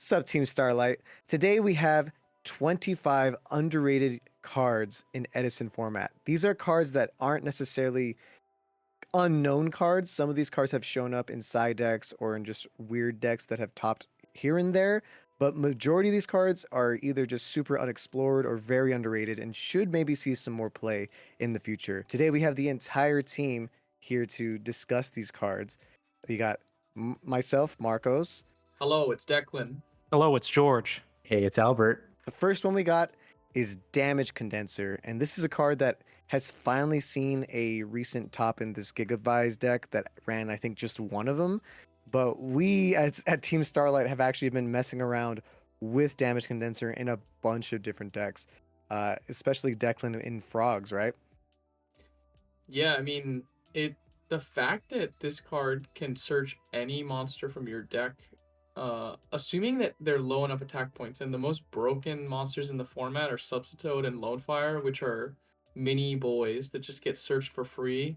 Sup, Team Starlight. Today we have 25 underrated cards in Edison format. These are cards that aren't necessarily unknown cards. Some of these cards have shown up in side decks or in just weird decks that have topped here and there, but majority of these cards are either just super unexplored or very underrated and should maybe see some more play in the future. Today we have the entire team here to discuss these cards. We got myself, Marcos. Hello, it's Declan. Hello, it's George. Hey, it's Albert. The first one we got is Damage Condenser, and this is a card that has finally seen a recent top in this Gigavise deck that ran, I think, just one of them. But we, at Team Starlight, have actually been messing around with Damage Condenser in a bunch of different decks, especially Declan in Frogs, right? Yeah, I mean, the fact that this card can search any monster from your deck, assuming that they're low enough attack points, and the most broken monsters in the format are Substitute and Lonefire, which are mini boys that just get searched for free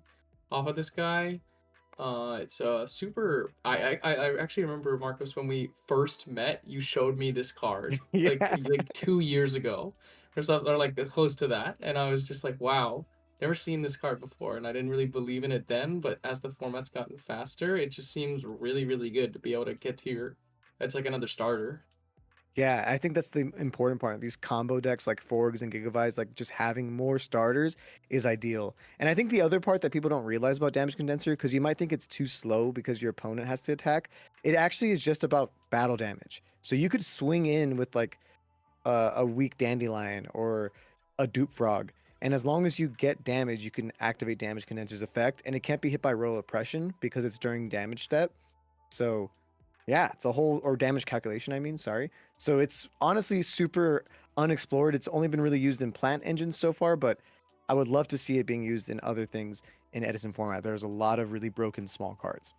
off of this guy. It's super. I actually remember, Marcos, when we first met, you showed me this card Yeah. like 2 years ago, or something, or like close to that, and I was just like, wow, never seen this card before, and I didn't really believe in it then. But as the format's gotten faster, it just seems really, really good to be able to get to your. It's like another starter. Yeah, I think that's the important part. These combo decks like Forgs and Gigavise, like just having more starters is ideal. And I think the other part that people don't realize about Damage Condenser, because you might think it's too slow because your opponent has to attack, it actually is just about battle damage. So you could swing in with like a weak Dandelion or a Dupe Frog. And as long as you get damage, you can activate Damage Condenser's effect. And it can't be hit by Royal Oppression because it's during damage step. So yeah, it's a whole, or damage calculation, I mean, sorry. So it's honestly super unexplored. It's only been really used in plant engines so far, but I would love to see it being used in other things in Edison format. There's a lot of really broken small cards.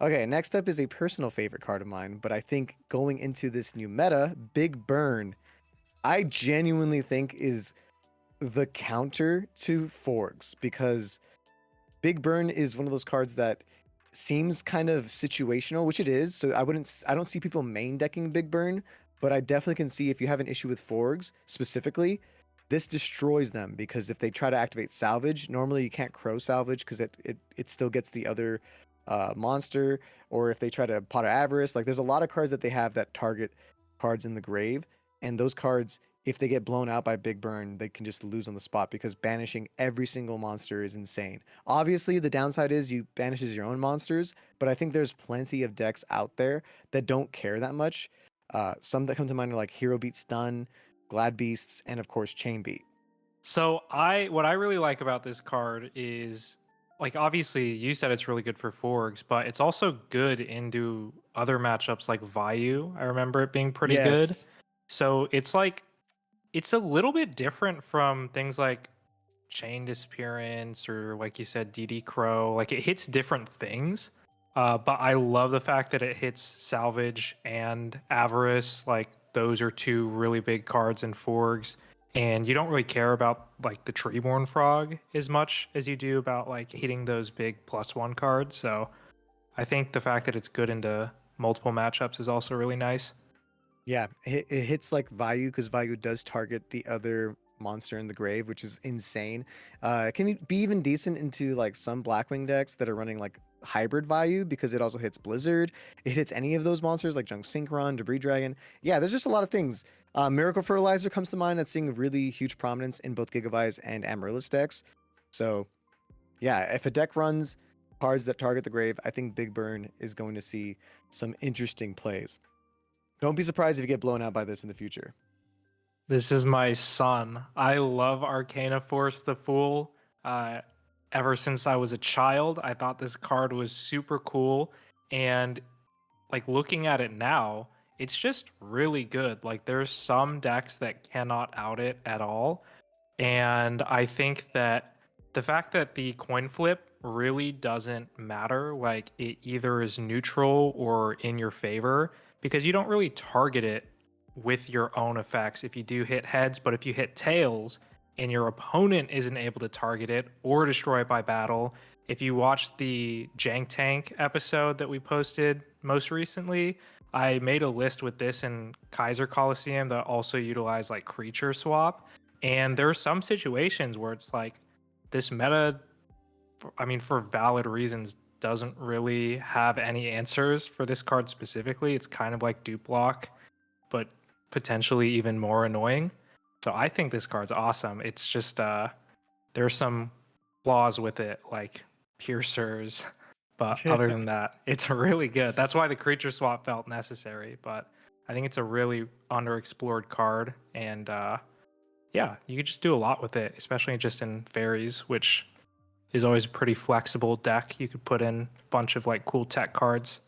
Okay, next up is a personal favorite card of mine, but I think going into this new meta, Big Burn, I genuinely think is the counter to Forgs, because Big Burn is one of those cards that seems kind of situational, which it is. So I don't see people main decking Big Burn, but I definitely can see if you have an issue with Forgs specifically, this destroys them, because if they try to activate Salvage, normally you can't Crow Salvage because it still gets the other monster, or if they try to Pot of Avarice, like there's a lot of cards that they have that target cards in the grave, and those cards, if they get blown out by Big Burn, they can just lose on the spot because banishing every single monster is insane. Obviously, the downside is you banishes your own monsters, but I think there's plenty of decks out there that don't care that much. Some that come to mind are like Hero Beat Stun, Glad Beasts, and of course Chain Beat. So what I really like about this card is, like, obviously you said it's really good for Forgs, but it's also good into other matchups like Vayu. I remember it being pretty good. Yes. So it's like, it's a little bit different from things like Chain Disappearance or, like you said, DD Crow. Like, it hits different things. But I love the fact that it hits Salvage and Avarice. Like, those are two really big cards in Forgs. And you don't really care about like the Treeborn Frog as much as you do about like hitting those big +1 cards. So I think the fact that it's good into multiple matchups is also really nice. Yeah, it hits like Vayu because Vayu does target the other monster in the grave, which is insane. It can be even decent into like some Blackwing decks that are running like hybrid Vayu because it also hits Blizzard. It hits any of those monsters like Junk Synchron, Debris Dragon. Yeah, there's just a lot of things. Miracle Fertilizer comes to mind that's seeing really huge prominence in both Gigavise and Amaryllis decks. So yeah, if a deck runs cards that target the grave, I think Big Burn is going to see some interesting plays. Don't be surprised if you get blown out by this in the future. This is my son. I love Arcana Force the Fool. Uh, Ever since I was a child, I thought this card was super cool. And like looking at it now, it's just really good. Like, there's some decks that cannot out it at all. And I think that the fact that the coin flip really doesn't matter, like it either is neutral or in your favor, because you don't really target it with your own effects if you do hit heads, but if you hit tails and your opponent isn't able to target it or destroy it by battle, if you watch the Jank Tank episode that we posted most recently, I made a list with this in Kaiser Coliseum that also utilize like creature swap. And there are some situations where it's like this meta, I mean, for valid reasons, doesn't really have any answers for this card specifically. It's kind of like dupe block, but potentially even more annoying. So I think this card's awesome. It's just there's some flaws with it, like piercers, but other than that, it's really good. That's why the creature swap felt necessary. But I think it's a really underexplored card, and yeah, you could just do a lot with it, especially just in fairies, which is always a pretty flexible deck. You could put in a bunch of like cool tech cards.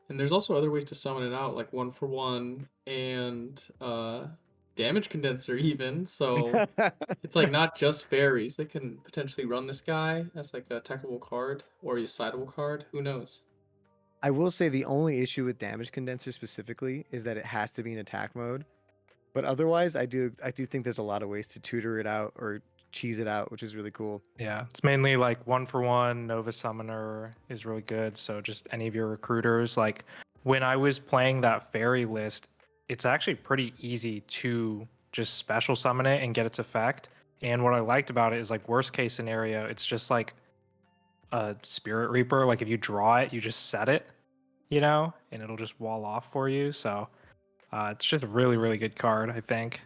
And there's also other ways to summon it out, like 1 for 1 and damage condenser even. So it's like not just fairies. They can potentially run this guy as like a techable card or a sidable card. Who knows? I will say the only issue with damage condenser specifically is that it has to be in attack mode. But otherwise, I do think there's a lot of ways to tutor it out or cheese it out, which is really cool. Yeah, it's mainly like 1 for 1. Nova Summoner is really good. So just any of your recruiters. Like when I was playing that fairy list, it's actually pretty easy to just special summon it and get its effect. And what I liked about it is like worst case scenario, it's just like a Spirit Reaper. Like if you draw it, you just set it, and it'll just wall off for you. So it's just a really, really good card, I think.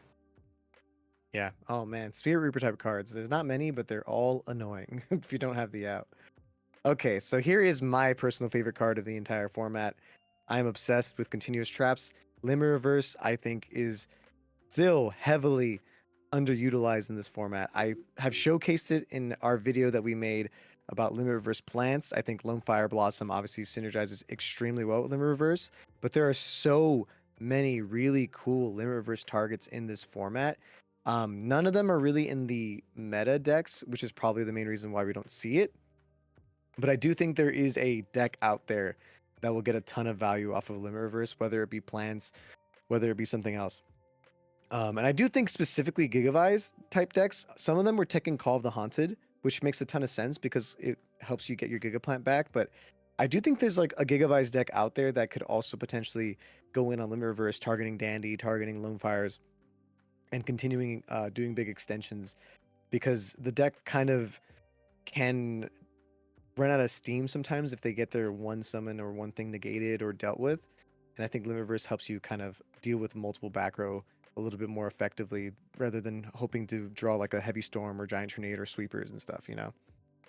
Yeah. Oh man, Spirit Reaper type cards. There's not many, but they're all annoying if you don't have the out. Okay, so here is my personal favorite card of the entire format. I'm obsessed with continuous traps. Limit Reverse, I think, is still heavily underutilized in this format. I have showcased it in our video that we made about Limit Reverse plants. I think Lone Fire Blossom obviously synergizes extremely well with Limit Reverse, but there are so many really cool Limit Reverse targets in this format. None of them are really in the meta decks, which is probably the main reason why we don't see it. But I do think there is a deck out there that will get a ton of value off of Limit Reverse, whether it be plants, whether it be something else. And I do think specifically Gigavise type decks, some of them were taking Call of the Haunted, which makes a ton of sense because it helps you get your Gigaplant back. But I do think there's like a Gigavise deck out there that could also potentially go in on Limit Reverse, targeting Dandy, targeting Lone Fires, and continuing doing big extensions because the deck kind of can run out of steam sometimes if they get their one summon or one thing negated or dealt with. And I think Limiverse helps you kind of deal with multiple back row a little bit more effectively rather than hoping to draw like a heavy storm or giant tornado or sweepers and stuff.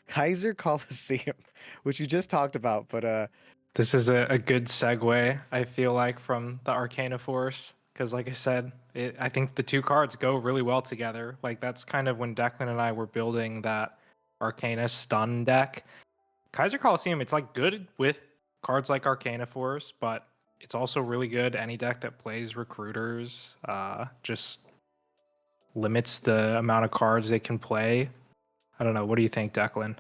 Kaiser Coliseum, which you just talked about, but This is a good segue, I feel like, from the Arcana Force. Because, like I said, I think the two cards go really well together. Like, that's kind of when Declan and I were building that Arcana stun deck. Kaiser Coliseum, it's like good with cards like Arcana Force, but it's also really good any deck that plays recruiters. Just limits the amount of cards they can play. I don't know. What do you think, Declan?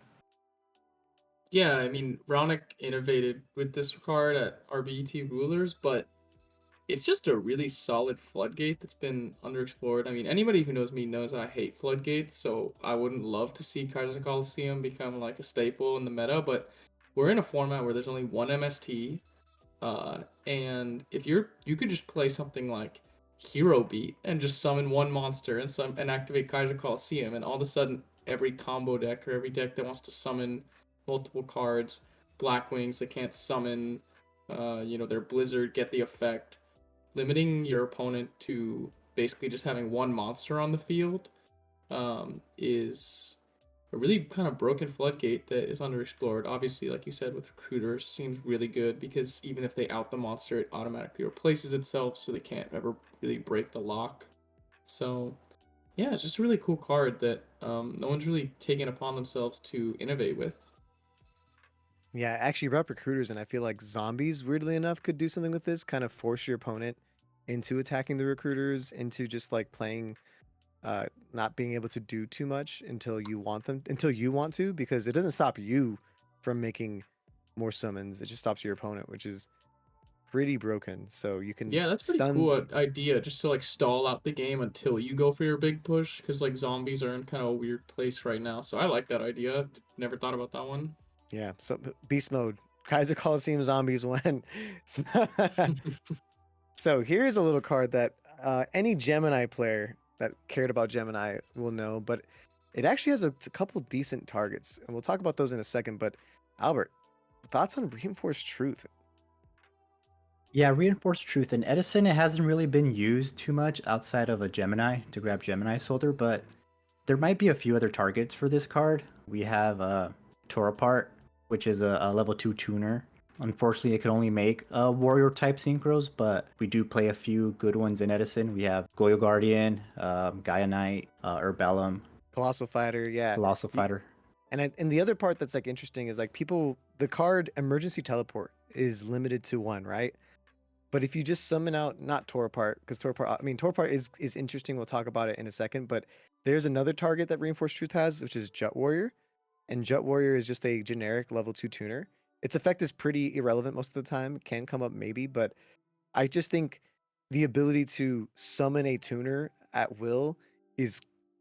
Yeah, I mean, Ronick innovated with this card at RBET Rulers, but it's just a really solid floodgate that's been underexplored. I mean, anybody who knows me knows I hate floodgates, so I wouldn't love to see Kaiser Coliseum become like a staple in the meta, but we're in a format where there's only one MST, and if you could just play something like Hero Beat and just summon one monster and activate Kaiser Coliseum, and all of a sudden every combo deck or every deck that wants to summon multiple cards, Blackwings that can't summon, their Blizzard get the effect. Limiting your opponent to basically just having one monster on the field is a really kind of broken floodgate that is underexplored. Obviously, like you said, with recruiters, seems really good because even if they out the monster, it automatically replaces itself, so they can't ever really break the lock. So, yeah, it's just a really cool card that no one's really taken upon themselves to innovate with. yeah, actually brought recruiters, and I feel like zombies, weirdly enough, could do something with this, kind of force your opponent into attacking the recruiters, into just like playing not being able to do too much until you want to, because it doesn't stop you from making more summons. It just stops your opponent, which is pretty broken. So you can Yeah, that's pretty stun. cool idea, just to like stall out the game until you go for your big push, because like zombies are in kind of a weird place right now. So I like that idea. Never thought about that one. Yeah, so beast mode Kaiser Coliseum zombies win. So here's a little card that any Gemini player that cared about Gemini will know, but it actually has a couple decent targets, and we'll talk about those in a second. But Albert, thoughts on Reinforced Truth? Yeah, reinforced truth. In Edison, it hasn't really been used too much outside of a Gemini to grab Gemini Soldier, but there might be a few other targets for this card. We have Tore Apart, which is a level 2 tuner. Unfortunately, it can only make warrior type synchros, but we do play a few good ones in Edison. We have Goyo Guardian, Gaia Knight, Urbellum, Colossal Fighter, yeah. Colossal Fighter. And the other part that's like interesting is like the card Emergency Teleport is limited to one, right? But if you just summon out not Tore Apart, because Tore Apart is interesting. We'll talk about it in a second. But there's another target that Reinforced Truth has, which is Jut Warrior, and Jut Warrior is just a generic level 2 tuner. Its effect is pretty irrelevant most of the time. It can come up maybe, but I just think the ability to summon a tuner at will is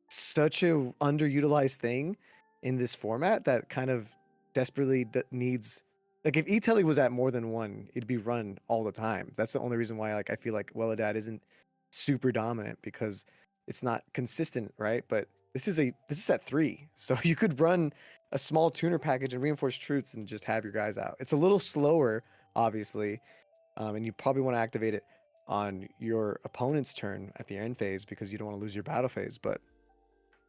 such a underutilized thing in this format that kind of desperately needs, like, if E-Telly was at more than one, it'd be run all the time. That's the only reason why like I feel like Welladad isn't super dominant, because it's not consistent, right? But this is at 3. So you could run a small tuner package and Reinforced Truths and just have your guys out. It's a little slower, obviously, and you probably want to activate it on your opponent's turn at the end phase because you don't want to lose your battle phase. But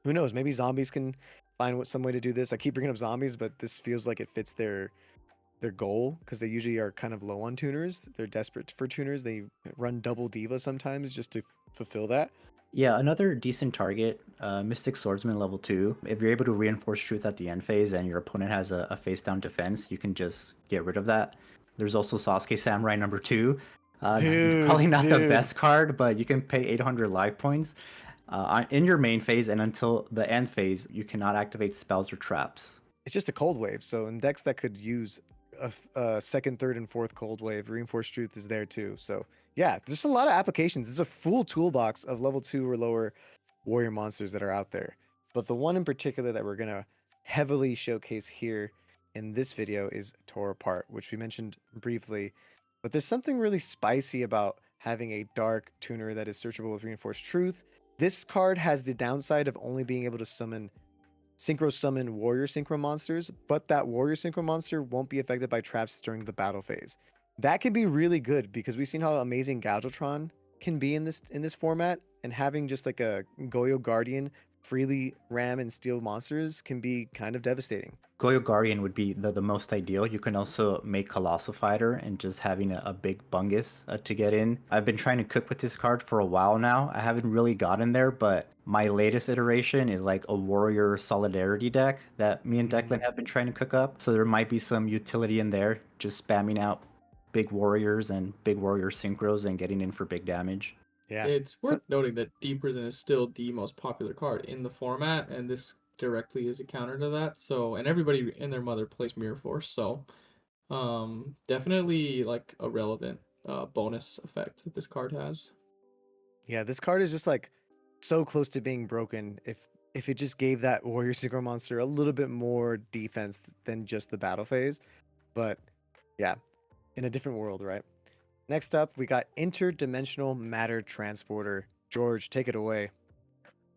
who knows? Maybe zombies can find some way to do this. I keep bringing up zombies, but this feels like it fits their goal because they usually are kind of low on tuners. They're desperate for tuners. They run double diva sometimes just to fulfill that. Yeah, another decent target, Mystic Swordsman level 2. If you're able to reinforce truth at the end phase and your opponent has a face down defense, you can just get rid of that. There's also Sasuke Samurai number 2. Probably not the best card, but you can pay 800 life points. In your main phase and until the end phase, you cannot activate spells or traps. It's just a cold wave. So in decks that could use a second, third, and fourth cold wave, Reinforced Truth is there too. So yeah, there's a lot of applications. It's a full toolbox of level 2 or lower warrior monsters that are out there. But the one in particular that we're gonna heavily showcase here in this video is Tore Apart, which we mentioned briefly. But there's something really spicy about having a dark tuner that is searchable with Reinforced Truth. This card has the downside of only being able to synchro summon warrior synchro monsters, but that warrior synchro monster won't be affected by traps during the battle phase. That can be really good because we've seen how amazing Galvatron can be in this format, and having just like a Goyo Guardian freely ram and steal monsters can be kind of devastating. Goyo Guardian would be the most ideal. You can also make Colossal Fighter and just having a big bungus to get in. I've been trying to cook with this card for a while now. I haven't really gotten there, but my latest iteration is like a Warrior Solidarity deck that me and Declan have been trying to cook up. So there might be some utility in there, just spamming out big warriors and big warrior synchros and getting in for big damage. Yeah. It's worth noting that Deep Prison is still the most popular card in the format, and this directly is a counter to that. So, and everybody and their mother plays Mirror Force, so definitely like a relevant bonus effect that this card has. Yeah, this card is just like so close to being broken if it just gave that warrior synchro monster a little bit more defense than just the battle phase. But yeah, in a different world, right? Next up, we got Interdimensional Matter Transporter. George, take it away.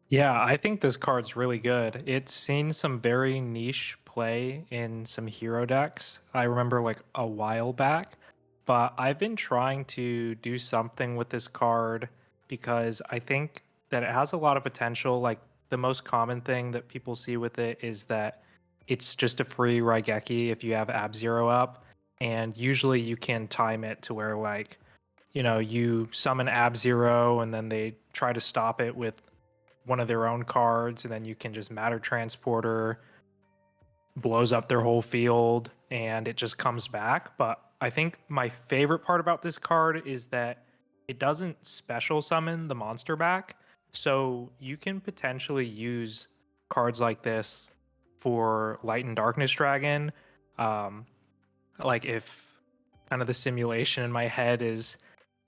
Yeah, I think this card's really good. It's seen some very niche play in some hero decks. I remember like a while back, but I've been trying to do something with this card because I think that it has a lot of potential. Like the most common thing that people see with it is that it's just a free Raigeki if you have Ab Zero up, and usually you can time it to where like, you know, you summon Ab Zero and then they try to stop it with one of their own cards, and then you can just Matter Transporter, blows up their whole field, and it just comes back. But I think my favorite part about this card is that it doesn't special summon the monster back. So you can potentially use cards like this for Light and Darkness Dragon. Like if kind of the simulation in my head is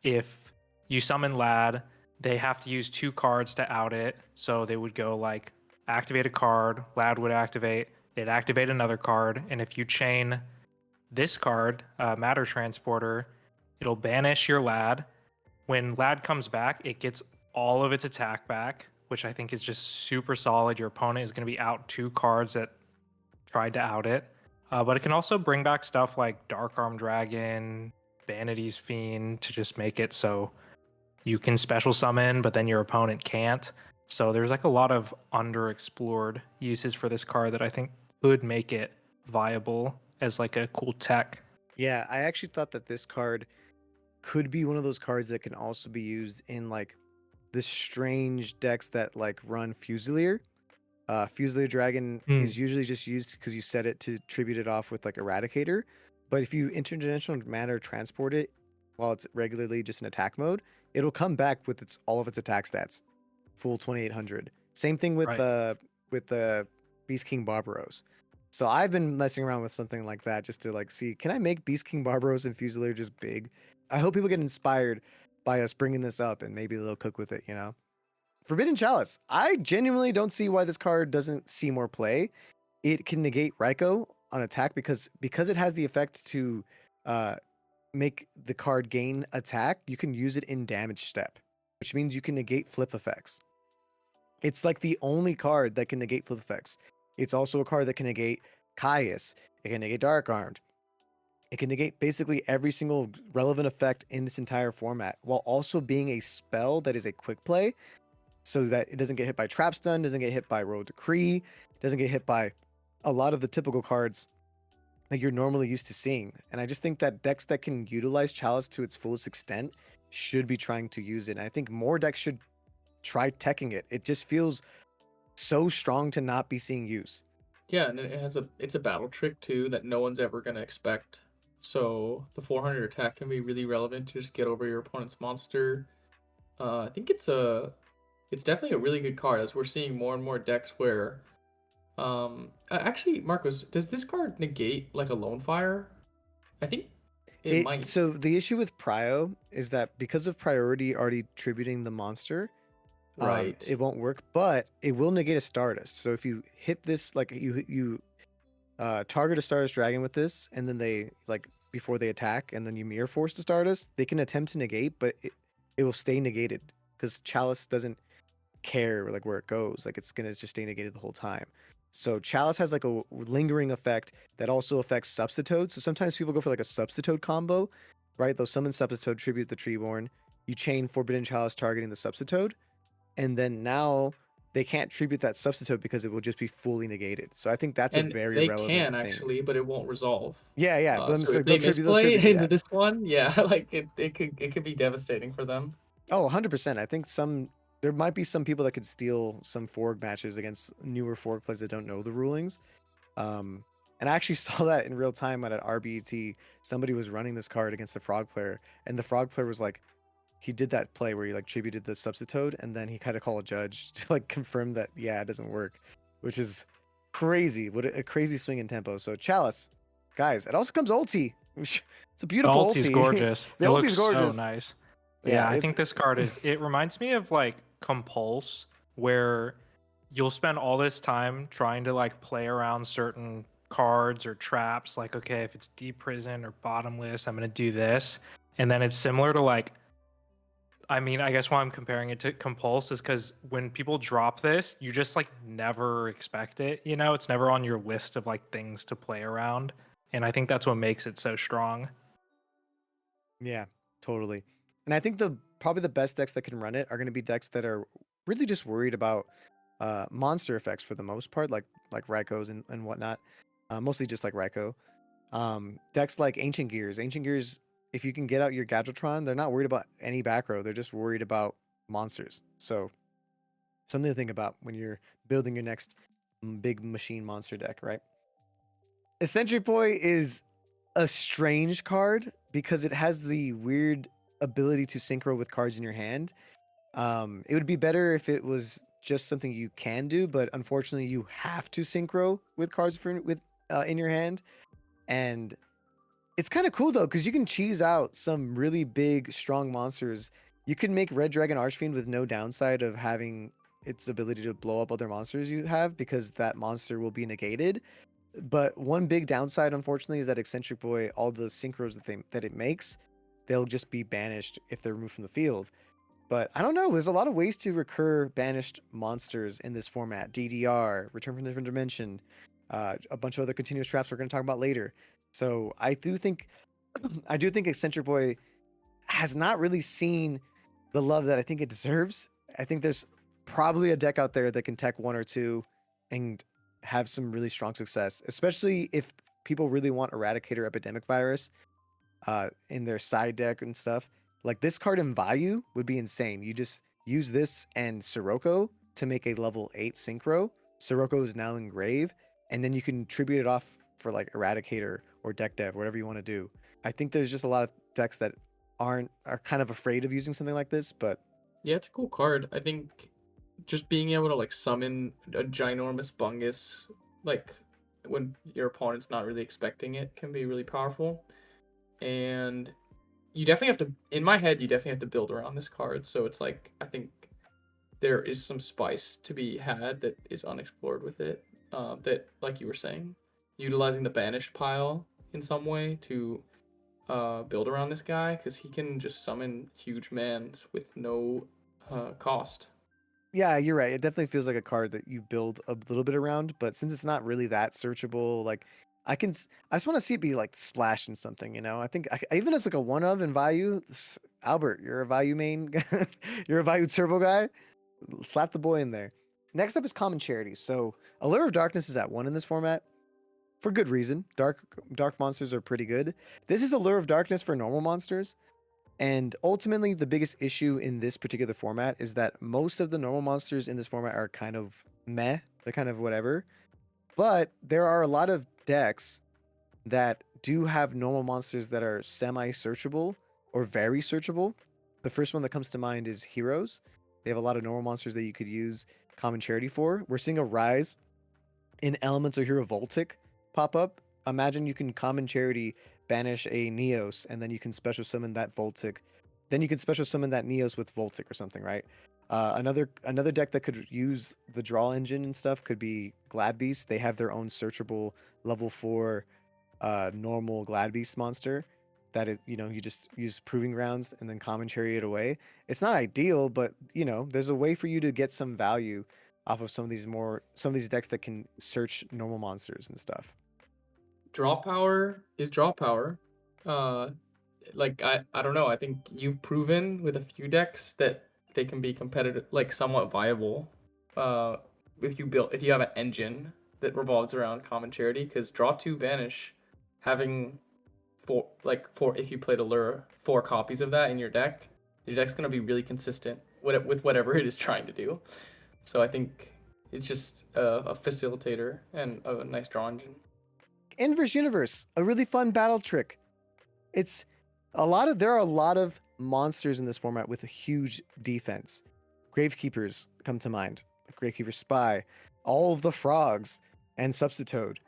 if you summon Lad, they have to use 2 cards to out it. So they would go like activate a card, Lad would activate, they'd activate another card, and if you chain this card, Matter Transporter, it'll banish your Lad. When Lad comes back, it gets all of its attack back, which I think is just super solid. Your opponent is going to be out 2 cards that tried to out it. But it can also bring back stuff like Dark Arm Dragon, Vanity's Fiend to just make it so you can special summon, but then your opponent can't. So there's like a lot of underexplored uses for this card that I think could make it viable as like a cool tech. Yeah, I actually thought that this card could be one of those cards that can also be used in like the strange decks that like run Fusilier. Fusilier Dragon is usually just used because you set it to tribute it off with like Eradicator. But if you interdimensional matter transport it while it's regularly just in attack mode, it'll come back with all of its attack stats, full 2800. Same thing with Right. the Beast King Barbaros. So I've been messing around with something like that just to like see, can I make Beast King Barbaros and Fusilier just big? I hope people get inspired by us bringing this up and maybe they'll cook with it, you know? Forbidden Chalice. I genuinely don't see why this card doesn't see more play. It can negate Raikou on attack because it has the effect to uh, make the card gain attack. You can use it in damage step, which means you can negate flip effects. It's like the only card that can negate flip effects. It's also a card that can negate Caius. It can negate Dark Armed. It can negate basically every single relevant effect in this entire format, while also being a spell that is a quick play, so that it doesn't get hit by Trap Stun, doesn't get hit by Royal Decree, doesn't get hit by a lot of the typical cards that you're normally used to seeing. And I just think that decks that can utilize Chalice to its fullest extent should be trying to use it. And I think more decks should try teching it. It just feels so strong to not be seeing use. Yeah, and it's a battle trick too that no one's ever gonna expect. So the 400 attack can be really relevant to just get over your opponent's monster. I think it's definitely a really good card as we're seeing more and more decks where actually, Marcos, does this card negate like a lone fire? I think it might. So the issue with Prio is that because of priority already tributing the monster, Right. it won't work, but it will negate a Stardust. So if you hit this, like you target a Stardust Dragon with this, and then they like before they attack, and then you Mirror Force the Stardust, they can attempt to negate, but it will stay negated because Chalice doesn't care like where it goes. Like it's gonna just stay negated the whole time. So Chalice has like a lingering effect that also affects Substitute. So sometimes people go for like a Substitute combo, right? They'll summon Substitute, tribute the Treeborn. You chain Forbidden Chalice targeting the Substitute, and then now they can't tribute that Substitute because it will just be fully negated. So I think that's a And very they relevant can thing. actually, but it won't resolve. Yeah. But So so if they they'll misplay tribute, into yeah. this one, yeah, like it could be devastating for them. Oh, 100%. I think there might be some people that could steal some Forg matches against newer Forg players that don't know the rulings. And I actually saw that in real time at an RBET. Somebody was running this card against the Frog player, and the Frog player was like, he did that play where he like tributed the Substitute, and then he kind of called a judge to like confirm that it doesn't work, which is crazy. What a crazy swing in tempo. So Chalice, guys, it also comes ulti. It's a The beautiful ulti's ulti. gorgeous. The It ulti's looks so gorgeous. nice. Yeah, Yeah, I it's think this card it reminds me of like Compulse, where you'll spend all this time trying to like play around certain cards or traps, like, okay, if it's deep prison or bottomless, I'm gonna do this. And then it's similar to like, I mean, I guess why I'm comparing it to Compulse is because when people drop this, you just like never expect it. You know, it's never on your list of like things to play around. And I think that's what makes it so strong. Yeah, totally. And I think probably the best decks that can run it are going to be decks that are really just worried about monster effects for the most part, like Raikou's and whatnot. Mostly just like Raikou. Decks like Ancient Gears. Ancient Gears, if you can get out your Gadgetron, they're not worried about any back row. They're just worried about monsters. So something to think about when you're building your next big machine monster deck, right? Eccentric Boy is a strange card because it has the weird ability to synchro with cards in your hand. It would be better if it was just something you can do, but unfortunately, you have to synchro with cards in your hand, and it's kind of cool though because you can cheese out some really big, strong monsters. You can make Red Dragon Archfiend with no downside of having its ability to blow up other monsters you have because that monster will be negated. But one big downside, unfortunately, is that Eccentric Boy, all the synchros that it makes, they'll just be banished if they're removed from the field. But I don't know. There's a lot of ways to recur banished monsters in this format. DDR, Return from a Different Dimension, a bunch of other continuous traps we're going to talk about later. So I do think Eccentric Boy has not really seen the love that I think it deserves. I think there's probably a deck out there that can tech one or two and have some really strong success, especially if people really want Eradicator Epidemic Virus in their side deck and stuff. Like this card in value would be insane. You just use this and Sirocco to make a level 8 synchro. Sirocco is now in grave, and then you can tribute it off for like Eradicator or deck dev, whatever you want to do. I think there's just a lot of decks that are kind of afraid of using something like this, but Yeah, it's a cool card. I think just being able to like summon a ginormous bungus, like when your opponent's not really expecting it, can be really powerful. And you definitely have to, in my head, you definitely have to build around this card. So it's like, I think there is some spice to be had that is unexplored with it. That, like you were saying, utilizing the banished pile in some way to build around this guy, because he can just summon huge mans with no cost. yeah, you're right. It definitely feels like a card that you build a little bit around, but since it's not really that searchable, like I just want to see it be like splashed in something, you know? I think even as like a one of in value, Albert, you're a value main, you're a value turbo guy. Slap the boy in there. Next up is Common Charity. So Allure of Darkness is at 1 in this format for good reason. Dark monsters are pretty good. This is Allure of Darkness for normal monsters. And ultimately, the biggest issue in this particular format is that most of the normal monsters in this format are kind of meh. They're kind of whatever. But there are a lot of decks that do have normal monsters that are semi-searchable or very searchable. The first one that comes to mind is Heroes. They have a lot of normal monsters that you could use Common Charity for. We're seeing a rise in Elemental Hero Voltic pop up. Imagine you can Common Charity banish a Neos, and then you can special summon that Voltic. Then you can special summon that Neos with Voltic or something, right? Another deck that could use the draw engine and stuff could be Glad Beast. They have their own searchable level 4 normal Glad Beast monster that is, you know, you just use Proving Grounds and then Common Charity it away. It's not ideal, but you know, there's a way for you to get some value off of some of these decks that can search normal monsters and stuff. Draw power is draw power. Uh, like I don't know. I think you've proven with a few decks that they can be competitive, like somewhat viable. Uh, if you have an engine that revolves around Common Charity, because draw two banish, having four if you played a lure, 4 copies of that in your deck's gonna be really consistent with whatever it is trying to do. So I think it's just a facilitator and a nice draw engine. Inverse Universe, a really fun battle trick. It's there are a lot of monsters in this format with a huge defense. Gravekeepers come to mind. Gravekeeper Spy, all of the frogs, and Substitute.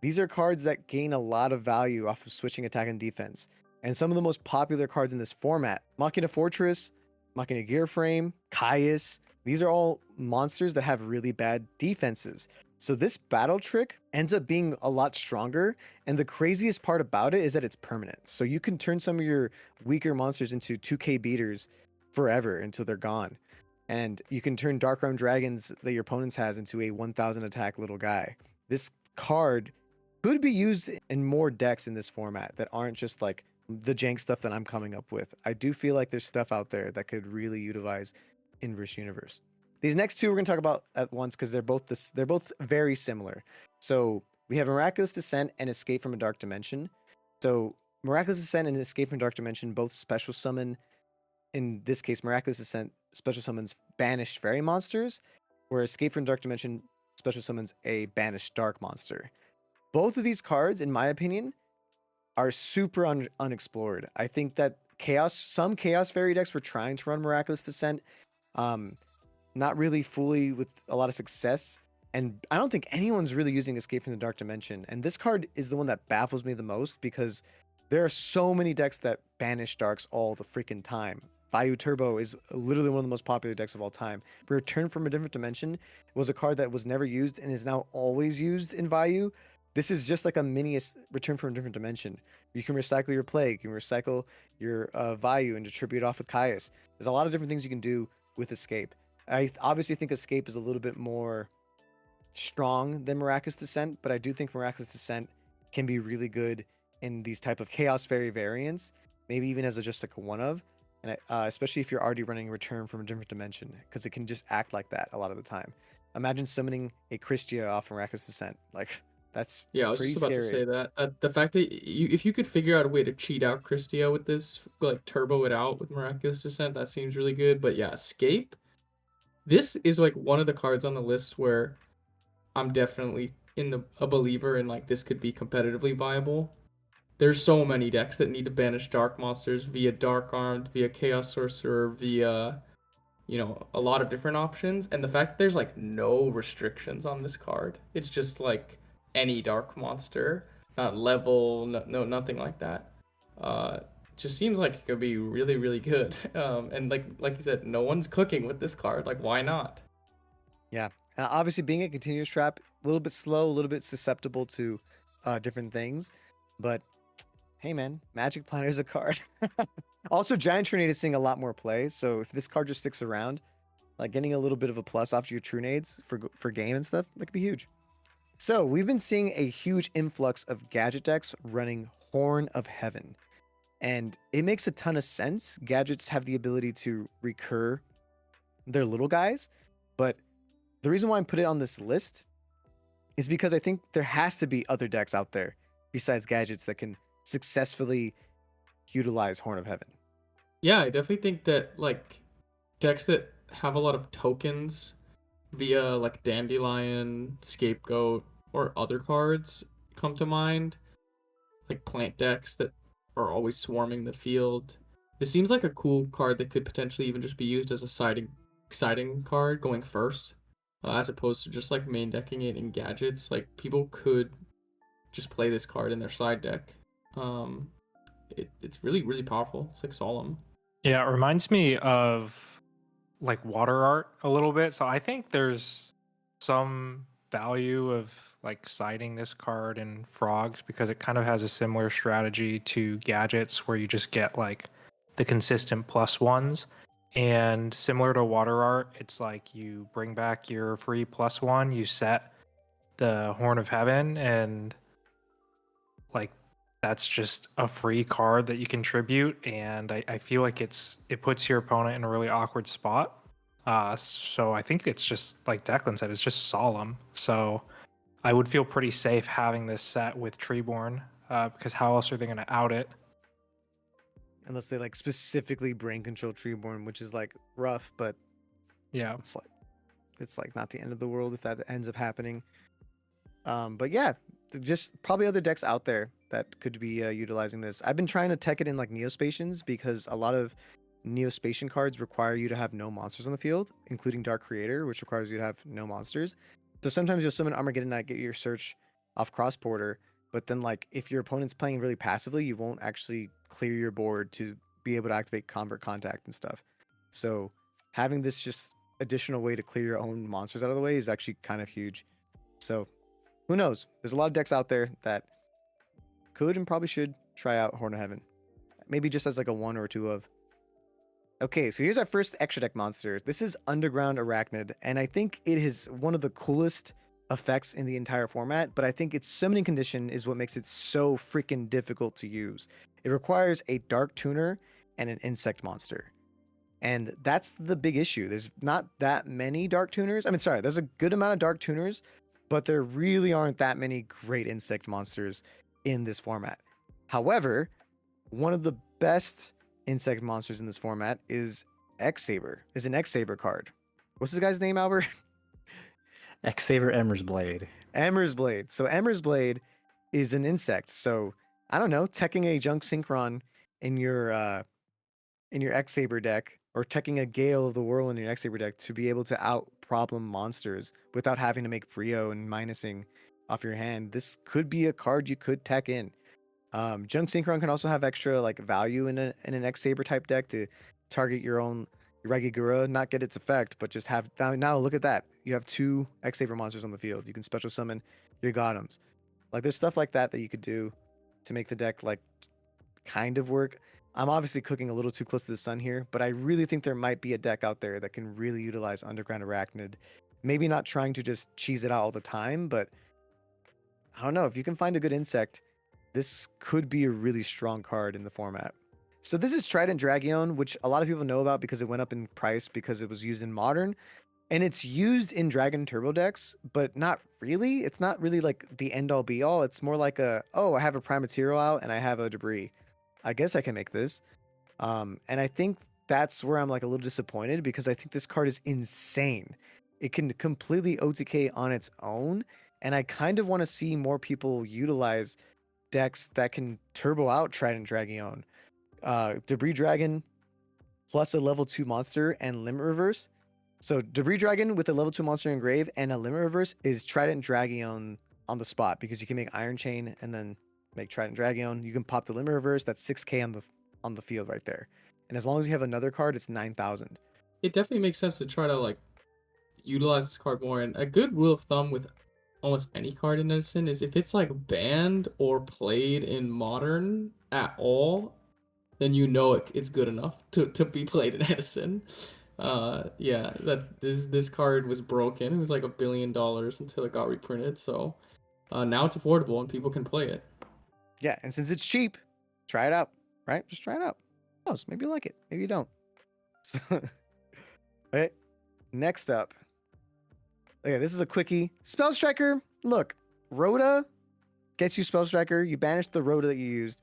These are cards that gain a lot of value off of switching attack and defense. And some of the most popular cards in this format, Machina Fortress, Machina Gear Frame, Caius, these are all monsters that have really bad defenses. So this battle trick ends up being a lot stronger, and the craziest part about it is that it's permanent. So you can turn some of your weaker monsters into 2k beaters forever until they're gone. And you can turn Dark-Realm Dragons that your opponents has into a 1000 attack little guy. This card could be used in more decks in this format that aren't just like the jank stuff that I'm coming up with. I do feel like there's stuff out there that could really utilize Inverse Universe. These next two we're going to talk about at once because they're both very similar. So we have Miraculous Descent and Escape from a Dark Dimension. So Miraculous Descent and Escape from a Dark Dimension both special summon. In this case, Miraculous Descent special summons banished fairy monsters, where Escape from Dark Dimension special summons a banished dark monster. Both of these cards, in my opinion, are super unexplored. I think that some Chaos Fairy decks were trying to run Miraculous Descent, not really fully with a lot of success. And I don't think anyone's really using Escape from the Dark Dimension. And this card is the one that baffles me the most because there are so many decks that banish darks all the freaking time. Vayu Turbo is literally one of the most popular decks of all time. Return from a Different Dimension was a card that was never used and is now always used in Vayu This is just like a mini return from a different dimension. You can recycle your plague, you can recycle your Vayu and distribute it off with Caius. There's a lot of different things you can do with Escape. I obviously think Escape is a little bit more strong than Miraculous Descent, but I do think Miraculous Descent can be really good in these type of Chaos Fairy variants, maybe even as just like a one of, and especially if you're already running Return from a different dimension, because it can just act like that a lot of the time. Imagine summoning a Christia off Miraculous Descent, like that's Yeah, I was pretty just about to scary. say that. The fact that if you could figure out a way to cheat out Christia with this, like turbo it out with Miraculous Descent, that seems really good. But yeah, Escape. This is like one of the cards on the list where I'm definitely a believer in like this could be competitively viable. There's so many decks that need to banish dark monsters via Dark Armed, via Chaos Sorcerer, via a lot of different options. And the fact that there's like no restrictions on this card, it's just like any dark monster, not level, no nothing like that. Uh, just seems like it could be really, really good. And like you said, no one's cooking with this card. Like, why not? Yeah. Obviously, being a continuous trap, a little bit slow, a little bit susceptible to different things. But hey, man, Magic Planner is a card. Also, Giant Trinade is seeing a lot more play. So if this card just sticks around, like getting a little bit of a plus off your Trinades for game and stuff, that could be huge. So we've been seeing a huge influx of gadget decks running Horn of Heaven. And it makes a ton of sense. Gadgets have the ability to recur their little guys, but the reason why I put it on this list is because I think there has to be other decks out there besides gadgets that can successfully utilize Horn of Heaven. Yeah, I definitely think that like decks that have a lot of tokens via like Dandelion, Scapegoat, or other cards come to mind. Like plant decks that are always swarming the field. This seems like a cool card that could potentially even just be used as a siding card going first, as opposed to just like main decking it in gadgets. Like people could just play this card in their side deck. Um, it's really really powerful. It's like solemn. Yeah, it reminds me of like water art a little bit. So I think there's some value of like siding this card in frogs because it kind of has a similar strategy to gadgets where you just get like the consistent plus ones. And similar to water art, it's like you bring back your free plus one, you set the Horn of Heaven, and like that's just a free card that you contribute. And I feel like it puts your opponent in a really awkward spot. So I think it's just like Declan said, it's just solemn. So I would feel pretty safe having this set with Treeborn, because how else are they going to out it? Unless they like specifically brain control Treeborn, which is like rough, but Yeah. it's like not the end of the world if that ends up happening. But yeah, just probably other decks out there that could be utilizing this. I've been trying to tech it in like Neospatians because a lot of Neospatian cards require you to have no monsters on the field, including Dark Creator, which requires you to have no monsters. So sometimes you'll summon Armageddon Knight, get your search off cross border, but then like if your opponent's playing really passively, you won't actually clear your board to be able to activate Convert Contact and stuff. So having this just additional way to clear your own monsters out of the way is actually kind of huge. So who knows? There's a lot of decks out there that could and probably should try out Horn of Heaven. Maybe just as like a one or two of. Okay, so here's our first extra deck monster. This is Underground Arachnid, and I think it is one of the coolest effects in the entire format, but I think its summoning condition is what makes it so freaking difficult to use. It requires a Dark Tuner and an insect monster. And that's the big issue. There's not that many Dark Tuners. I mean, sorry, there's a good amount of Dark Tuners, but there really aren't that many great insect monsters in this format. However, one of the best insect monsters in this format is X-Saber, is an X-Saber card. What's this guy's name, Albert? X-Saber Emmer's Blade. Emmer's Blade. So Emmer's Blade is an insect. So I don't know, teching a Junk Synchron in your X-Saber deck, or teching a Gale of the Whirlwind in your X-Saber deck to be able to out problem monsters without having to make Brio and minusing off your hand. This could be a card you could tech in. Junk Synchron can also have extra like value in an X-Saber type deck to target your own Regigura, not get its effect, but just have now look at that. You have two X-Saber monsters on the field. You can special summon your Gotems. Like there's stuff like that that you could do to make the deck like kind of work. I'm obviously cooking a little too close to the sun here, but I really think there might be a deck out there that can really utilize Underground Arachnid. Maybe not trying to just cheese it out all the time, but I don't know. If you can find a good insect, this could be a really strong card in the format. So this is Trident Dragion, which a lot of people know about because it went up in price because it was used in Modern. And it's used in Dragon Turbo decks, but not really. It's not really like the end all be all. It's more like oh, I have a Primateero out and I have a Debris. I guess I can make this. And I think that's where I'm like a little disappointed because I think this card is insane. It can completely OTK on its own. And I kind of want to see more people utilize decks that can turbo out Trident Dragion. Debris Dragon plus a level 2 monster and Limit Reverse. So Debris Dragon with a level 2 monster engrave and a Limit Reverse is Trident Dragion on the spot because you can make Iron Chain and then make Trident Dragion. You can pop the Limit Reverse. That's 6k on the field right there. And as long as you have another card, it's 9,000. It definitely makes sense to try to like utilize this card more. And a good rule of thumb with almost any card in Edison is if it's like banned or played in Modern at all, then you know it's good enough to be played in Edison. Yeah, that this card was broken. It was like $1 billion until it got reprinted. So now it's affordable and people can play it. Yeah, and since it's cheap, try it out, right? Just try it out. Who knows? Maybe you like it. Maybe you don't. Okay, next up. Okay, this is a quickie. Spell Striker. Look, Rhoda gets you Spell Striker. You banish the Rhoda that you used.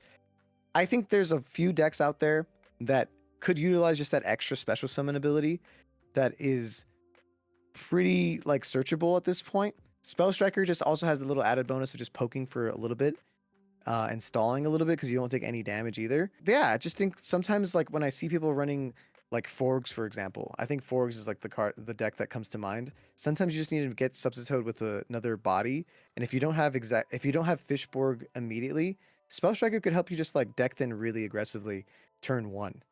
I think there's a few decks out there that could utilize just that extra special summon ability that is pretty like searchable at this point. Spell Striker just also has the little added bonus of just poking for a little bit and stalling a little bit because you don't take any damage either. Yeah, I just think sometimes like when I see people running like Forgs, for example, I think Forgs is like the deck that comes to mind. Sometimes you just need to get substituted with another body, and if you don't have Fishborg immediately, Spell Striker could help you just like deck thin really aggressively turn one.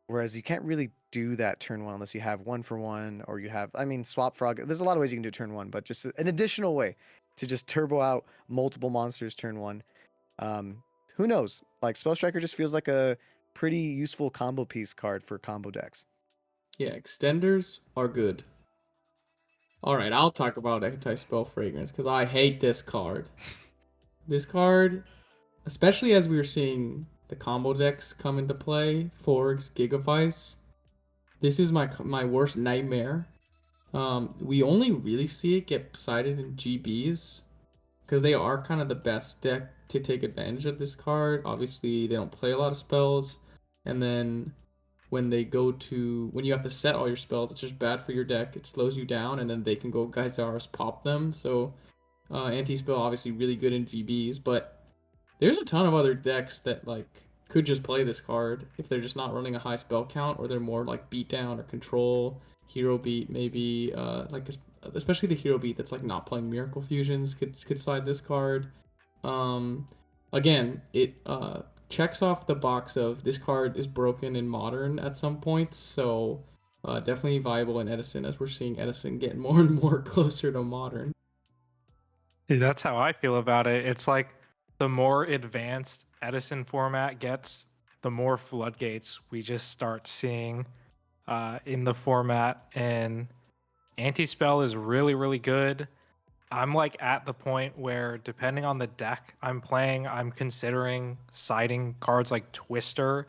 Whereas you can't really do that turn one unless you have 1-for-1 or you have, I mean, Swap Frog. There's a lot of ways you can do turn one, but just an additional way to just turbo out multiple monsters turn one. Who knows? Like Spell Striker just feels like a pretty useful combo piece card for combo decks. Yeah, extenders are good. All right, I'll talk about Anti-Spell Fragrance because I hate this card. This card, especially as we were seeing the combo decks come into play, Forgs, Gigavice, this is my worst nightmare. We only really see it get cited in GBs because they are kind of the best deck to take advantage of this card. Obviously, they don't play a lot of spells, and then when you have to set all your spells, it's just bad for your deck. It slows you down, and then they can go Gyzaros pop them. So anti-spell obviously really good in GBs, but there's a ton of other decks that like could just play this card if they're just not running a high spell count or they're more like beat down or control, hero beat maybe, like especially the hero beat that's like not playing Miracle Fusions could slide this card. Again, it checks off the box of this card is broken in Modern at some points, so definitely viable in Edison as we're seeing Edison get more and more closer to Modern. That's how I feel about it. It's like the more advanced Edison format gets, the more floodgates we just start seeing in the format. And anti-spell is really, really good. I'm like at the point where depending on the deck I'm playing, I'm considering siding cards like Twister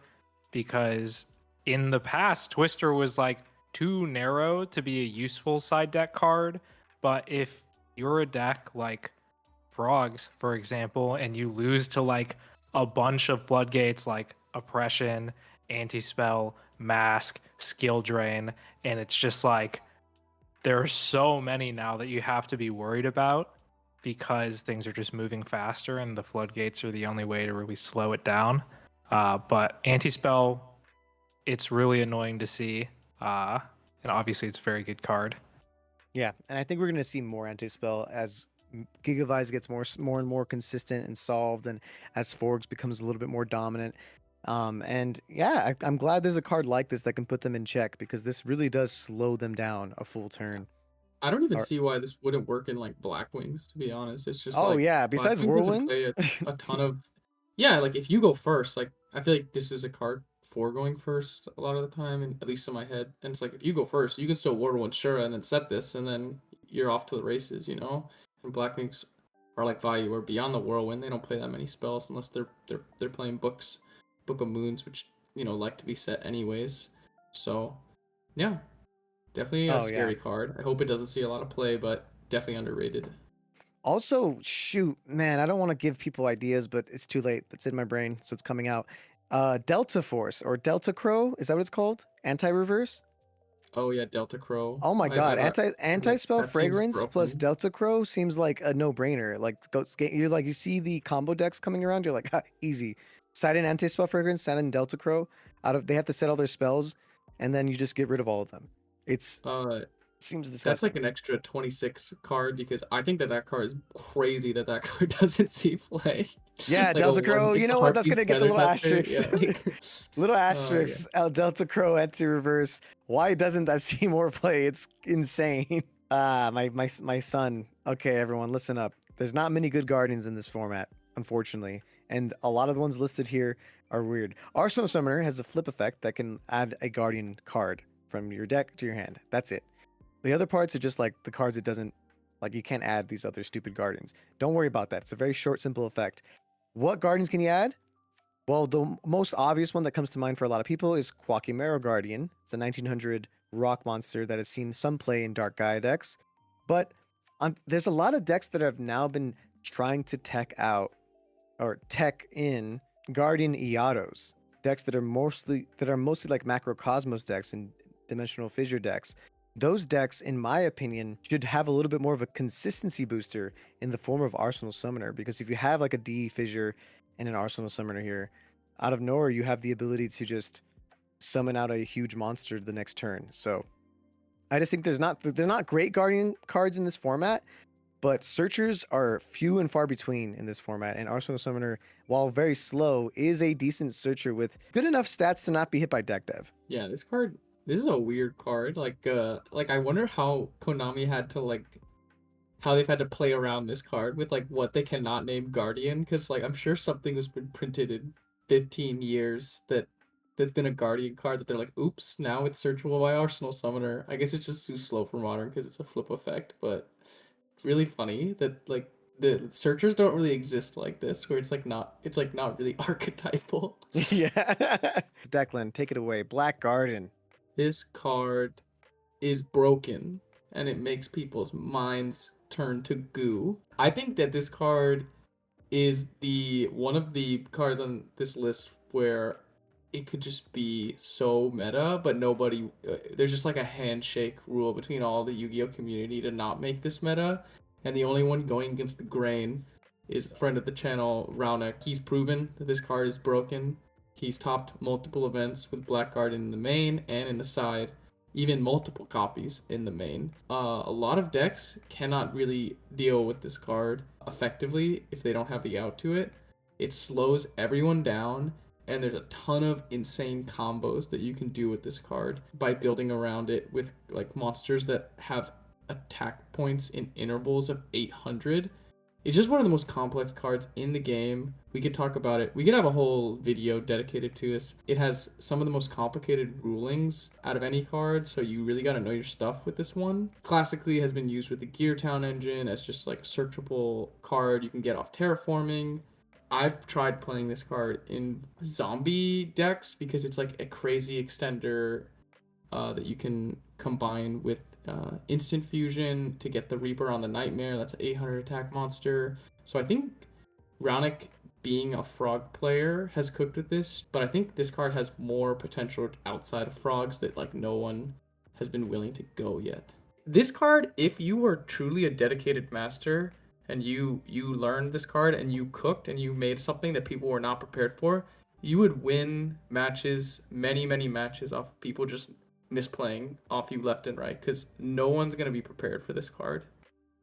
because in the past, Twister was like too narrow to be a useful side deck card. But if you're a deck like Frogs, for example, and you lose to like a bunch of floodgates like Oppression, Anti-Spell, Mask, Skill Drain, and it's just like there are so many now that you have to be worried about because things are just moving faster and the floodgates are the only way to really slow it down. But anti-spell, it's really annoying to see. And obviously it's a very good card. Yeah, and I think we're going to see more anti-spell as Gigavice gets more and more consistent and solved, and as Forgs becomes a little bit more dominant. And yeah, I'm glad there's a card like this that can put them in check because this really does slow them down a full turn. I don't even Or, see why this wouldn't work in like Blackwings, to be honest. It's just oh like yeah, besides Blackwings doesn't Whirlwind. play a ton of yeah, like if you go first, like I feel like this is a card for going first a lot of the time, and at least in my head. And it's like if you go first, you can still Whirlwind Shura and then set this, and then you're off to the races, you know? And Blackwings are like value or beyond the Whirlwind, they don't play that many spells unless they're playing Book of Moons, which, you know, like to be set anyways. So yeah, definitely a Oh yeah. scary card. I hope it doesn't see a lot of play, but definitely underrated. Also, shoot, man, I don't want to give people ideas, but it's too late. It's in my brain, so it's coming out. Delta Force or Delta Crow, is that what it's called? Anti-reverse? Oh yeah, Delta Crow. Oh my god, That anti-spell that seems fragrance plus broken. Delta Crow seems like a no-brainer. Like you're like you see the combo decks coming around, you're like, ha, easy. Side in anti-spell fragrance, side in Delta Crow. They have to set all their spells, and then you just get rid of all of them. Uh, Seems that's like disgusting. an extra 26 card because I think that card is crazy that that card doesn't see play. Yeah, Like a Delta one, Crow. You it's the know what? That's Harpy's gonna get the Feather little Duster. asterisk. Yeah, like, Little oh yeah. asterisk. Delta Crow anti-reverse. Why doesn't that see more play? It's insane. My son. Okay, everyone, listen up. There's not many good guardians in this format, unfortunately, and a lot of the ones listed here are weird. Arsenal Summoner has a flip effect that can add a guardian card from your deck to your hand. That's it. The other parts are just like the cards it doesn't like. You can't add these other stupid guardians. Don't worry about that. It's a very short, simple effect. What guardians can you add? Well, the most obvious one that comes to mind for a lot of people is Quackimero Guardian. It's a 1900 rock monster that has seen some play in Dark Gaia decks. But there's a lot of decks that have now been trying to tech out or tech in Guardian Iatos. Decks that are mostly like Macrocosmos decks and Dimensional Fissure decks. Those decks, in my opinion, should have a little bit more of a consistency booster in the form of Arsenal Summoner. Because if you have like a D Fissure and an Arsenal Summoner here, out of nowhere you have the ability to just summon out a huge monster the next turn. So I just think they're not great Guardian cards in this format, but searchers are few and far between in this format, and Arsenal Summoner, while very slow, is a decent searcher with good enough stats to not be hit by deck dev. Yeah, this card. This is a weird card. Like I wonder how Konami had to like how they've had to play around this card with like what they cannot name Guardian because like I'm sure something has been printed in 15 years that's been a Guardian card that they're like, oops, now it's searchable by Arsenal Summoner. I guess it's just too slow for Modern because it's a flip effect, but it's really funny that like the searchers don't really exist like this where it's like not really archetypal. Yeah. Declan, take it away. Black Garden. This card is broken and it makes people's minds turn to goo. I think that this card is the one of the cards on this list where it could just be so meta, but nobody there's just like a handshake rule between all the Yu-Gi-Oh community to not make this meta, and the only one going against the grain is a friend of the channel, Raunek. He's proven that this card is broken. He's topped multiple events with Black Garden in the main and in the side, even multiple copies in the main. A lot of decks cannot really deal with this card effectively if they don't have the out to it. It slows everyone down, and there's a ton of insane combos that you can do with this card by building around it with like monsters that have attack points in intervals of 800. It's just one of the most complex cards in the game. We could talk about it. We could have a whole video dedicated to this. It has some of the most complicated rulings out of any card, so you really got to know your stuff with this one. Classically has been used with the Gear Town engine as just like a searchable card you can get off terraforming. I've tried playing this card in zombie decks because it's like a crazy extender that you can combine with instant fusion to get the Reaper on the Nightmare. That's an 800 attack monster. So I think Raunik, being a frog player, has cooked with this, but I think this card has more potential outside of frogs that like no one has been willing to go yet. This card, if you were truly a dedicated master and you learned this card and you cooked and you made something that people were not prepared for, you would win matches, many matches off people just misplaying off you left and right because no one's going to be prepared for this card.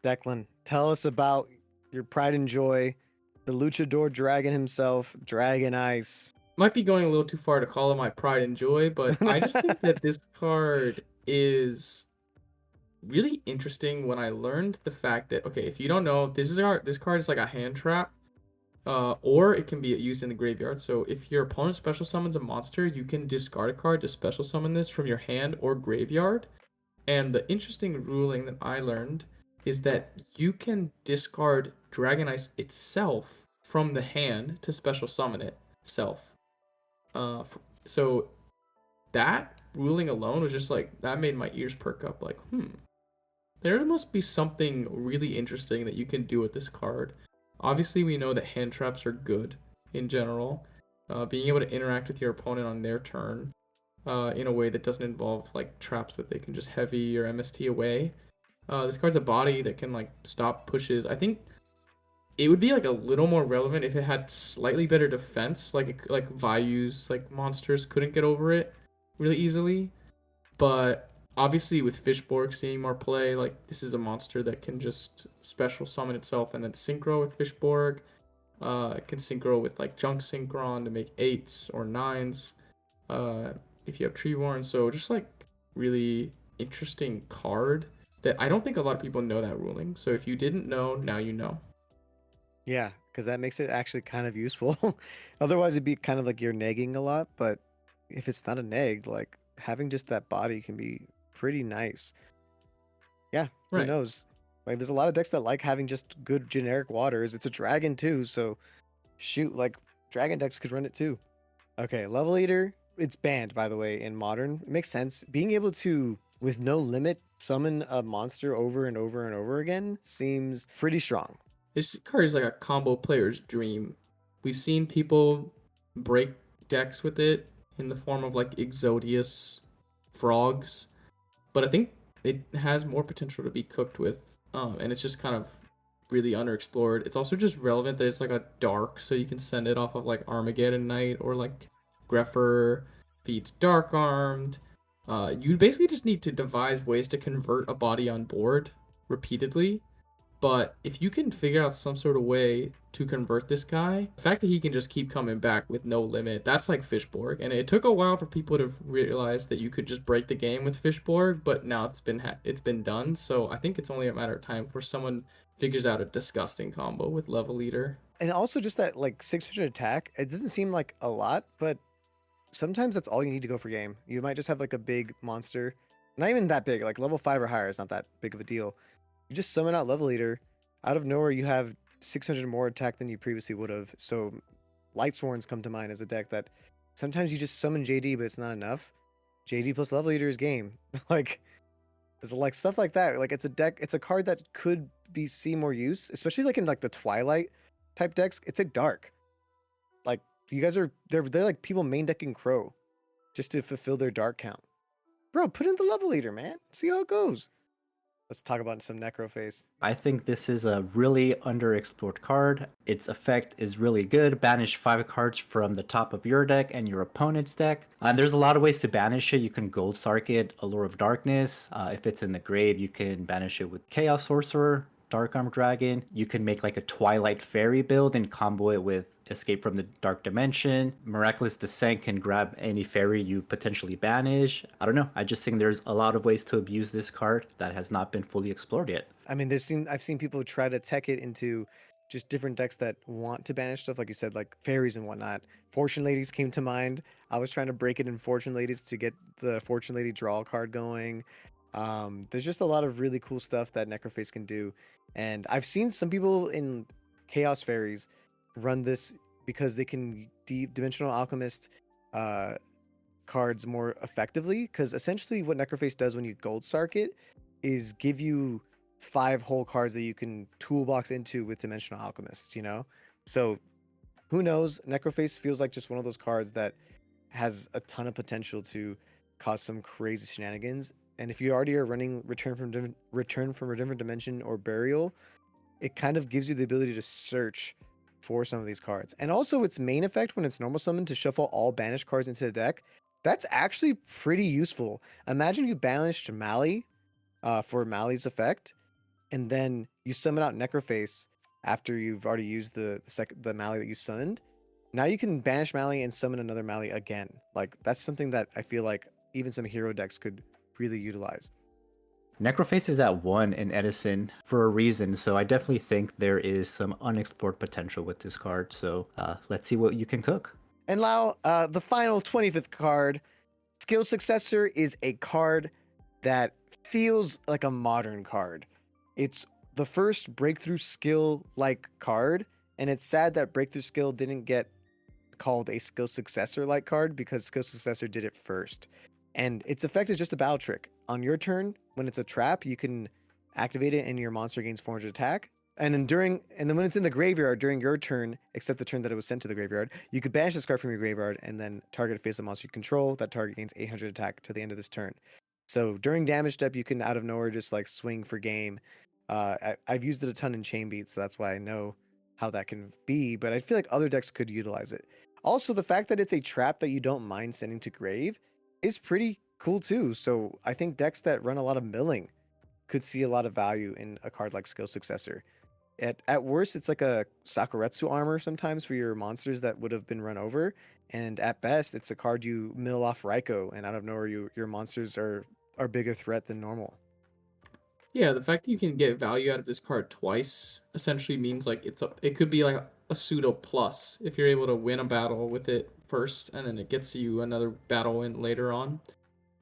Declan, tell us about your pride and joy, the luchador dragon himself, Dragon Ice. Might be going a little too far to call it my pride and joy, but I just think that this card is really interesting when I learned the fact that, okay, if you don't know, this card is like a hand trap, or it can be used in the graveyard. So if your opponent special summons a monster, you can discard a card to special summon this from your hand or graveyard. And the interesting ruling that I learned is that you can discard Dragon Ice itself from the hand to special summon it self. So that ruling alone was just like that made my ears perk up. Like, there must be something really interesting that you can do with this card. Obviously, we know that hand traps are good in general. Being able to interact with your opponent on their turn in a way that doesn't involve like traps that they can just heavy or MST away. This card's a body that can like stop pushes. I think it would be like a little more relevant if it had slightly better defense, like Vyu's like monsters couldn't get over it really easily. But obviously, with Fishborg seeing more play, like this is a monster that can just special summon itself and then synchro with Fishborg. It can synchro with like Junk Synchron to make 8s or 9s. Uh, if you have Treeborn, so just like really interesting card that I don't think a lot of people know that ruling. So if you didn't know, now you know. Yeah, because that makes it actually kind of useful. Otherwise, it'd be kind of like you're negging a lot. But if it's not a neg, like having just that body can be pretty nice. Yeah, who Right. knows? Like, there's a lot of decks that like having just good generic waters. It's a dragon too, so shoot, like dragon decks could run it too. Okay, level eater. It's banned, by the way, in modern. It makes sense. Being able to, with no limit, summon a monster over and over and over again seems pretty strong. This card is like a combo player's dream. We've seen people break decks with it in the form of like Exodius frogs, but I think it has more potential to be cooked with, and it's just kind of really underexplored. It's also just relevant that it's like a dark, so you can send it off of like Armageddon Knight or like Greffer feeds Dark Armed. You basically just need to devise ways to convert a body on board repeatedly, but if you can figure out some sort of way to convert this guy, the fact that he can just keep coming back with no limit, that's like Fishborg. And it took a while for people to realize that you could just break the game with Fishborg, but now it's been done. So I think it's only a matter of time before someone figures out a disgusting combo with Level Leader. And also just that like 600 attack, it doesn't seem like a lot, but sometimes that's all you need to go for game. You might just have like a big monster, not even that big, like level 5 or higher is not that big of a deal. You just summon out level eater, out of nowhere you have 600 more attack than you previously would have. So Lightsworns come to mind as a deck that sometimes you just summon JD, but it's not enough. JD plus level eater is game. Like there's like stuff like that. Like it's a deck, it's a card that could be see more use, especially like in like the Twilight type decks. It's a dark. Like you guys are they're like people main decking Crow just to fulfill their dark count. Bro, put in the level leader, man. See how it goes. Let's talk about some Necroface. I think this is a really underexplored card. Its effect is really good. Banish 5 cards from the top of your deck and your opponent's deck. And there's a lot of ways to banish it. You can Gold Sark it, Allure of Darkness. If it's in the grave, you can banish it with Chaos Sorcerer, Dark Arm Dragon. You can make like a Twilight Fairy build and combo it with Escape from the Dark Dimension. Miraculous Descent can grab any fairy you potentially banish. I don't know. I just think there's a lot of ways to abuse this card that has not been fully explored yet. I mean, I've seen people try to tech it into just different decks that want to banish stuff, like you said, like fairies and whatnot. Fortune Ladies came to mind. I was trying to break it in Fortune Ladies to get the Fortune Lady draw card going. There's just a lot of really cool stuff that Necroface can do, and I've seen some people in Chaos Fairies run this because they can Dimensional Alchemist uh, cards more effectively. Because essentially, what Necroface does when you Gold Sark it is give you 5 whole cards that you can toolbox into with Dimensional Alchemist. You know, so who knows? Necroface feels like just one of those cards that has a ton of potential to cause some crazy shenanigans. And if you already are running Return from a Different Dimension or Burial, it kind of gives you the ability to search for some of these cards. And also its main effect when it's normal summon to shuffle all banished cards into the deck, that's actually pretty useful. Imagine you banished Mali for Mali's effect, and then you summon out Necroface after you've already used the Mali that you summoned. Now you can banish Mali and summon another Mali again. Like that's something that I feel like even some hero decks could really utilize. Necroface is at 1 in Edison for a reason, so I definitely think there is some unexplored potential with this card. So let's see what you can cook. And Lau, the final 25th card, Skill Successor, is a card that feels like a modern card. It's the first breakthrough skill like card, and it's sad that breakthrough skill didn't get called a skill successor like card because skill successor did it first. And its effect is just a battle trick. On your turn, when it's a trap, you can activate it and your monster gains 400 attack. And then when it's in the graveyard during your turn, except the turn that it was sent to the graveyard, you could banish this card from your graveyard and then target a face-up monster you control. That target gains 800 attack to the end of this turn. So during damage step, you can out of nowhere just like swing for game. I've used it a ton in chain beats, so that's why I know how that can be. But I feel like other decks could utilize it. Also, the fact that it's a trap that you don't mind sending to grave is pretty cool too. So I think decks that run a lot of milling could see a lot of value in a card like Skill Successor. At worst, it's like a Sakuretsu armor sometimes for your monsters that would have been run over. And at best, it's a card you mill off Raikou, and out of nowhere, your monsters are a bigger threat than normal. Yeah, the fact that you can get value out of this card twice essentially means like it could be like a pseudo plus if you're able to win a battle with it first and then it gets you another battle in later on.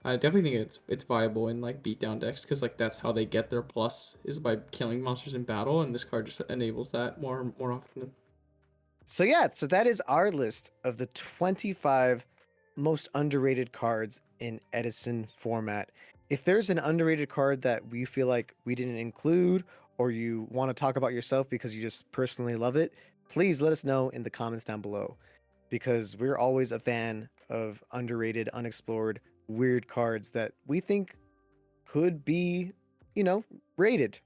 I definitely think it's viable in like beatdown decks because like that's how they get their plus is by killing monsters in battle, and this card just enables that more often. So yeah, so that is our list of the 25 most underrated cards in Edison format. If there's an underrated card that we feel like we didn't include or you want to talk about yourself because you just personally love it, please let us know in the comments down below because we're always a fan of underrated, unexplored, weird cards that we think could be, rated.